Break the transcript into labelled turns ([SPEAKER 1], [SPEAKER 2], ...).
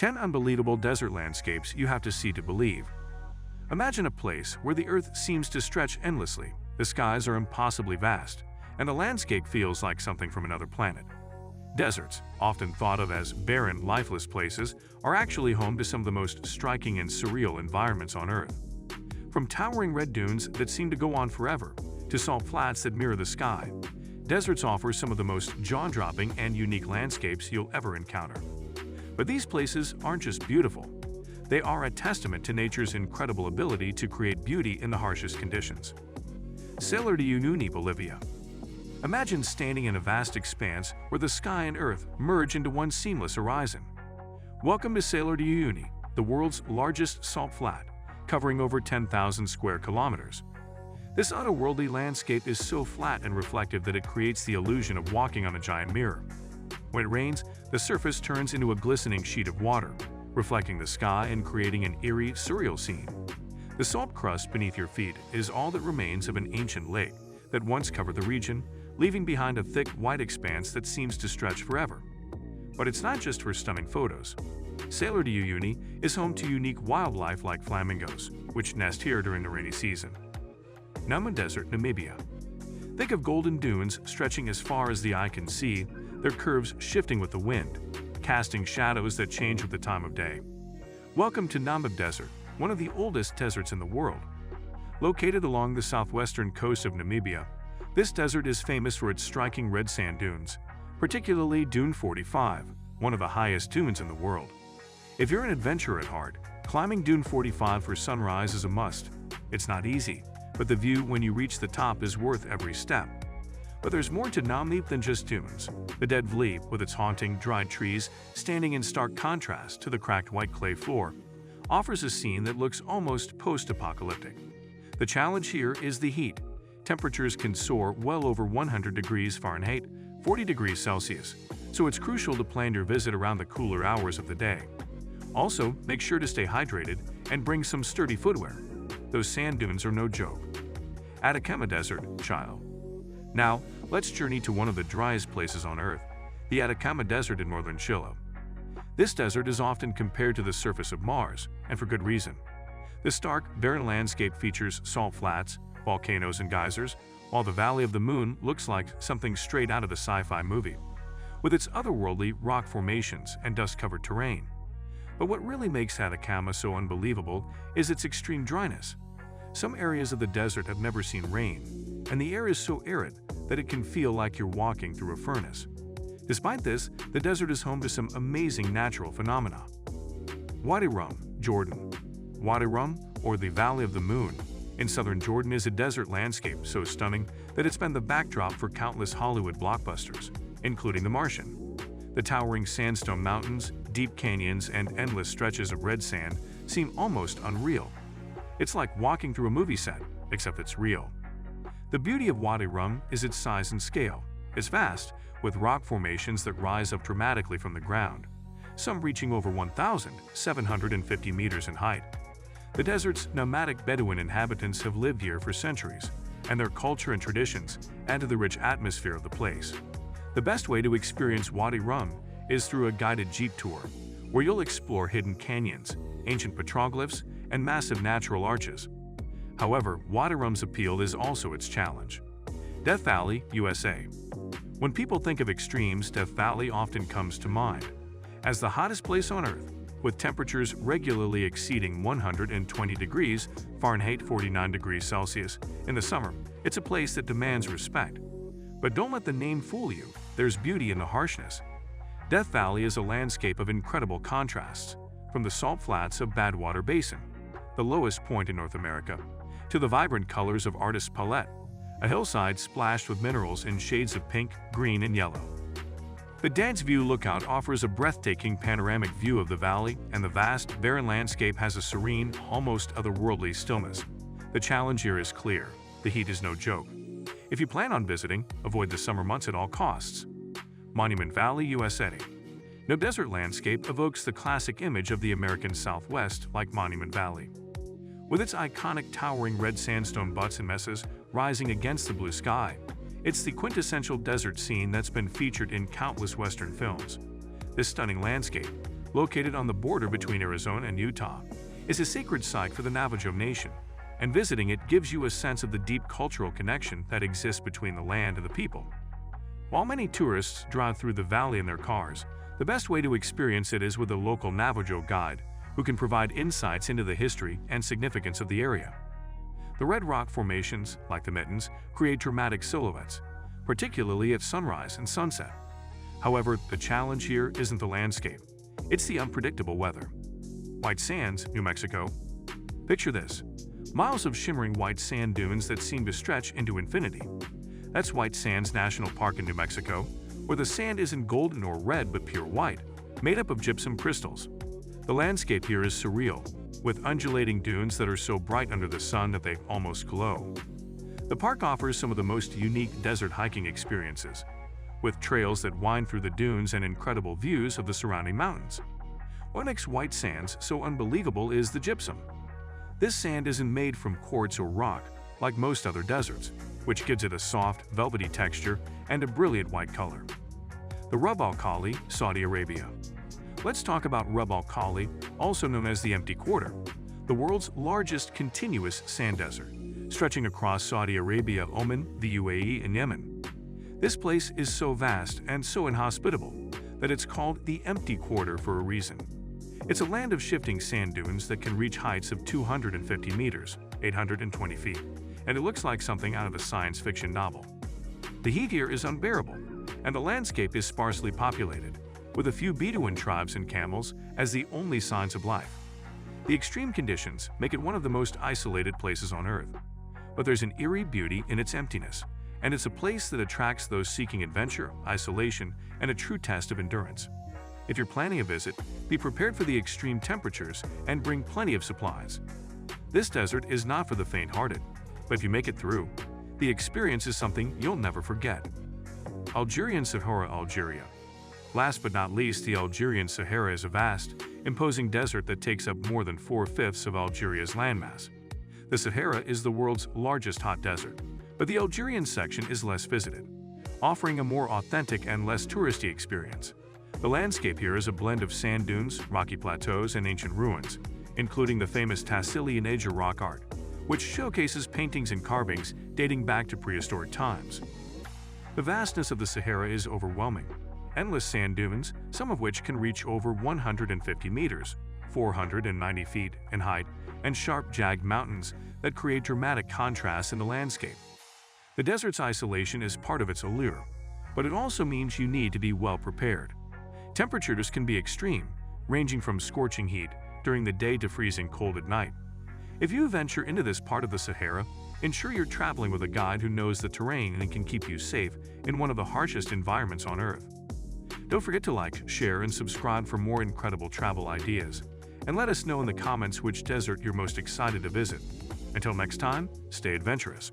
[SPEAKER 1] 10 unbelievable desert landscapes you have to see to believe. Imagine a place where the earth seems to stretch endlessly, the skies are impossibly vast, and the landscape feels like something from another planet. Deserts, often thought of as barren, lifeless places, are actually home to some of the most striking and surreal environments on Earth. From towering red dunes that seem to go on forever, to salt flats that mirror the sky, deserts offer some of the most jaw-dropping and unique landscapes you'll ever encounter. But these places aren't just beautiful. They are a testament to nature's incredible ability to create beauty in the harshest conditions. Salar de Uyuni, Bolivia. Imagine standing in a vast expanse where the sky and earth merge into one seamless horizon. Welcome to Salar de Uyuni, the world's largest salt flat, covering over 10,000 square kilometers. This otherworldly landscape is so flat and reflective that it creates the illusion of walking on a giant mirror. When it rains, the surface turns into a glistening sheet of water, reflecting the sky and creating an eerie, surreal scene. The salt crust beneath your feet is all that remains of an ancient lake that once covered the region, leaving behind a thick, white expanse that seems to stretch forever. But it's not just for stunning photos. Salar de Uyuni is home to unique wildlife like flamingos, which nest here during the rainy season. Namib Desert, Namibia. Think of golden dunes stretching as far as the eye can see, their curves shifting with the wind, casting shadows that change with the time of day. Welcome to Namib Desert, one of the oldest deserts in the world. Located along the southwestern coast of Namibia, this desert is famous for its striking red sand dunes, particularly Dune 45, one of the highest dunes in the world. If you're an adventurer at heart, climbing Dune 45 for sunrise is a must. It's not easy, but the view when you reach the top is worth every step. But there's more to Namib than just dunes. The Dead Valley, with its haunting, dried trees standing in stark contrast to the cracked white clay floor, offers a scene that looks almost post-apocalyptic. The challenge here is the heat. Temperatures can soar well over 100 degrees Fahrenheit, 40 degrees Celsius, so it's crucial to plan your visit around the cooler hours of the day. Also, make sure to stay hydrated and bring some sturdy footwear. Those sand dunes are no joke. Atacama Desert, Chile. Now, let's journey to one of the driest places on Earth, the Atacama Desert in northern Chile. This desert is often compared to the surface of Mars, and for good reason. The stark, barren landscape features salt flats, volcanoes and geysers, while the Valley of the Moon looks like something straight out of a sci-fi movie, with its otherworldly rock formations and dust-covered terrain. But what really makes Atacama so unbelievable is its extreme dryness. Some areas of the desert have never seen rain, and the air is so arid that it can feel like you're walking through a furnace. Despite this, the desert is home to some amazing natural phenomena. Wadi Rum, Jordan. Wadi Rum, or the Valley of the Moon, in southern Jordan is a desert landscape so stunning that it's been the backdrop for countless Hollywood blockbusters, including The Martian. The towering sandstone mountains, deep canyons, and endless stretches of red sand seem almost unreal. It's like walking through a movie set, except it's real. The beauty of Wadi Rum is its size and scale. It's vast, with rock formations that rise up dramatically from the ground, some reaching over 1,750 meters in height. The desert's nomadic Bedouin inhabitants have lived here for centuries, and their culture and traditions add to the rich atmosphere of the place. The best way to experience Wadi Rum is through a guided jeep tour, where you'll explore hidden canyons, ancient petroglyphs, and massive natural arches. However, Wadi Rum's appeal is also its challenge. Death Valley, USA. When people think of extremes, Death Valley often comes to mind. As the hottest place on Earth, with temperatures regularly exceeding 120 degrees Fahrenheit 49 degrees Celsius in the summer, it's a place that demands respect. But don't let the name fool you, there's beauty in the harshness. Death Valley is a landscape of incredible contrasts, from the salt flats of Badwater Basin, the lowest point in North America, to the vibrant colors of Artist's Palette, a hillside splashed with minerals in shades of pink, green, and yellow. The Dad's View Lookout offers a breathtaking panoramic view of the valley, and the vast, barren landscape has a serene, almost otherworldly stillness. The challenge here is clear. The heat is no joke. If you plan on visiting, avoid the summer months at all costs. Monument Valley, USA. No desert landscape evokes the classic image of the American Southwest like Monument Valley. With its iconic towering red sandstone buttes and mesas rising against the blue sky, it's the quintessential desert scene that's been featured in countless Western films. This stunning landscape, located on the border between Arizona and Utah, is a sacred site for the Navajo Nation, and visiting it gives you a sense of the deep cultural connection that exists between the land and the people. While many tourists drive through the valley in their cars, the best way to experience it is with a local Navajo guide who can provide insights into the history and significance of the area. The red rock formations, like the Mittens, create dramatic silhouettes, particularly at sunrise and sunset. However, the challenge here isn't the landscape, it's the unpredictable weather. White Sands, New Mexico. Picture this: miles of shimmering white sand dunes that seem to stretch into infinity. That's White Sands National Park in New Mexico, where the sand isn't golden or red but pure white, made up of gypsum crystals. The landscape here is surreal, with undulating dunes that are so bright under the sun that they almost glow. The park offers some of the most unique desert hiking experiences, with trails that wind through the dunes and incredible views of the surrounding mountains. What makes White Sands so unbelievable is the gypsum. This sand isn't made from quartz or rock, like most other deserts, which gives it a soft, velvety texture and a brilliant white color. The Rub al Khali, Saudi Arabia. Let's talk about Rub al Khali, also known as the Empty Quarter, the world's largest continuous sand desert, stretching across Saudi Arabia, Oman, the UAE, and Yemen. This place is so vast and so inhospitable that it's called the Empty Quarter for a reason. It's a land of shifting sand dunes that can reach heights of 250 meters, 820 feet, and it looks like something out of a science fiction novel. The heat here is unbearable, and the landscape is sparsely populated, with a few Bedouin tribes and camels as the only signs of life. The extreme conditions make it one of the most isolated places on Earth, but there's an eerie beauty in its emptiness, and it's a place that attracts those seeking adventure, isolation, and a true test of endurance. If you're planning a visit, be prepared for the extreme temperatures and bring plenty of supplies. This desert is not for the faint-hearted, but if you make it through, the experience is something you'll never forget. Algerian Sahara, Algeria. Last but not least, the Algerian Sahara is a vast, imposing desert that takes up more than 4/5 of Algeria's landmass. The Sahara is the world's largest hot desert, but the Algerian section is less visited, offering a more authentic and less touristy experience. The landscape here is a blend of sand dunes, rocky plateaus, and ancient ruins, including the famous Tassili and Ager rock art, which showcases paintings and carvings dating back to prehistoric times. The vastness of the Sahara is overwhelming. Endless sand dunes, some of which can reach over 150 meters, 490 feet in height, and sharp, jagged mountains that create dramatic contrasts in the landscape. The desert's isolation is part of its allure, but it also means you need to be well prepared. Temperatures can be extreme, ranging from scorching heat during the day to freezing cold at night. If you venture into this part of the Sahara, ensure you're traveling with a guide who knows the terrain and can keep you safe in one of the harshest environments on Earth. Don't forget to like, share, and subscribe for more incredible travel ideas. And let us know in the comments which desert you're most excited to visit. Until next time, stay adventurous.